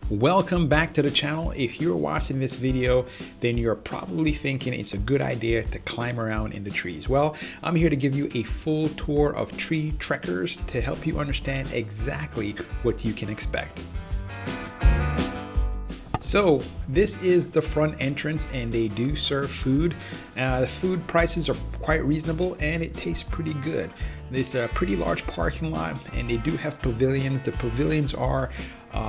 Welcome back to the channel. If you're watching this video, then you're probably thinking it's a good idea to climb around in the trees. Well, I'm here to give you a full tour of tree trekkers to help you understand exactly what you can expect. So this is the front entrance and they do serve food. The food prices are quite reasonable and it tastes pretty good. It's a pretty large parking lot and they do have pavilions. The pavilions are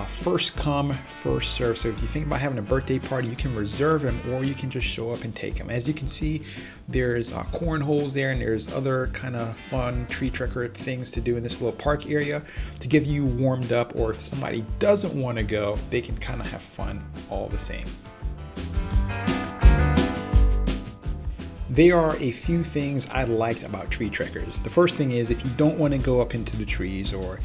first come, first serve. So if you think about having a birthday party, you can reserve them or you can just show up and take them. As you can see, there's cornholes there and there's other kind of fun tree trekker things to do in this little park area to get you warmed up, or if somebody doesn't want to go, they can kind of have fun all the same. There are a few things I liked about tree trekkers. The first thing is if you don't want to go up into the trees or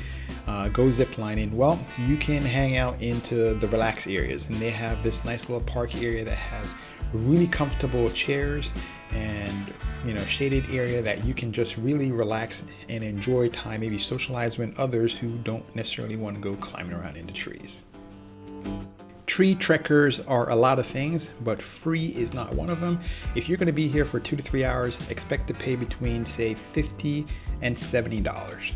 go ziplining, well, you can hang out into the relax areas, and they have this nice little park area that has really comfortable chairs and shaded area that you can just really relax and enjoy time, maybe socialize with others who don't necessarily want to go climbing around in the trees. Tree trekkers are a lot of things, but free is not one of them. If you're going to be here for 2 to 3 hours, expect to pay between, say, $50 and $70.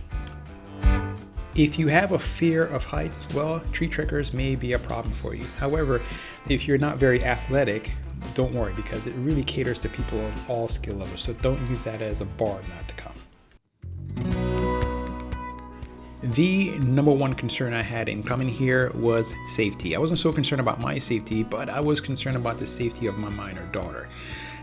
If you have a fear of heights, well, tree trekkers may be a problem for you. However, if you're not very athletic, don't worry, because it really caters to people of all skill levels. So don't use that as a bar not to come. The number one concern I had in coming here was safety. I wasn't so concerned about my safety, but I was concerned about the safety of my minor daughter.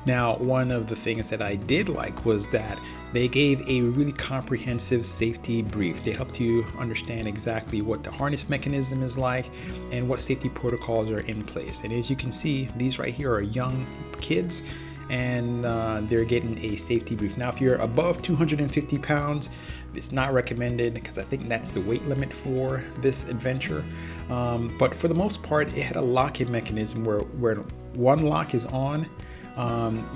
Now, one of the things that I did like was that they gave a really comprehensive safety brief. They helped you understand exactly what the harness mechanism is like and what safety protocols are in place. And as you can see, these right here are young kids, and they're getting a safety brief. Now, if you're above 250 pounds, it's not recommended because I think that's the weight limit for this adventure. But for the most part, it had a lock-in mechanism where one lock is on,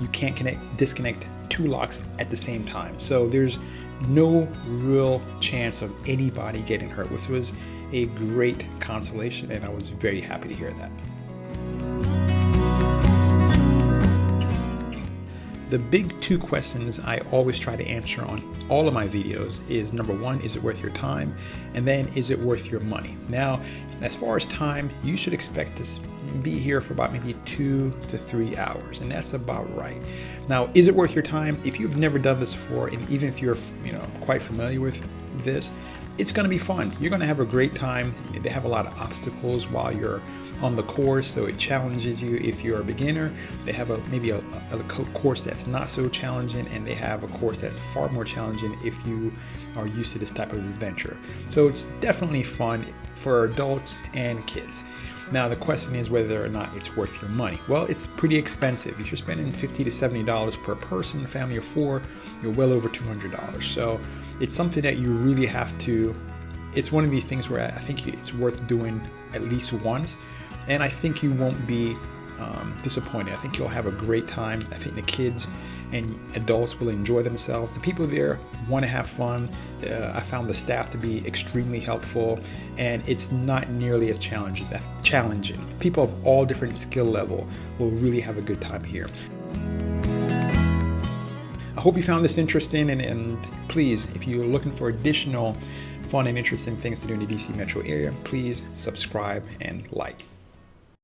you can't disconnect 2 locks at the same time. So there's no real chance of anybody getting hurt, which was a great consolation, and I was very happy to hear that. The big 2 questions I always try to answer on all of my videos is, number 1, is it worth your time? And then, is it worth your money? Now, as far as time, you should expect to be here for about maybe 2 to 3 hours, and that's about right. Now, is it worth your time? If you've never done this before, and even if you're quite familiar with this, it's going to be fun. You're going to have a great time. They have a lot of obstacles while you're on the course, so it challenges you if you're a beginner. They have maybe a course that's not so challenging, and they have a course that's far more challenging if you are used to this type of adventure. So it's definitely fun for adults and kids. Now, the question is whether or not it's worth your money. Well, it's pretty expensive. If you're spending $50 to $70 per person, family of 4, you're well over $200. So it's something that you really have to, it's one of these things where I think it's worth doing at least once. And I think you won't be disappointed. I think you'll have a great time. I think the kids and adults will enjoy themselves. The people there want to have fun. I found the staff to be extremely helpful, and it's not nearly as challenging. People of all different skill level will really have a good time here. I hope you found this interesting, and please, if you're looking for additional fun and interesting things to do in the DC metro area, please subscribe and like.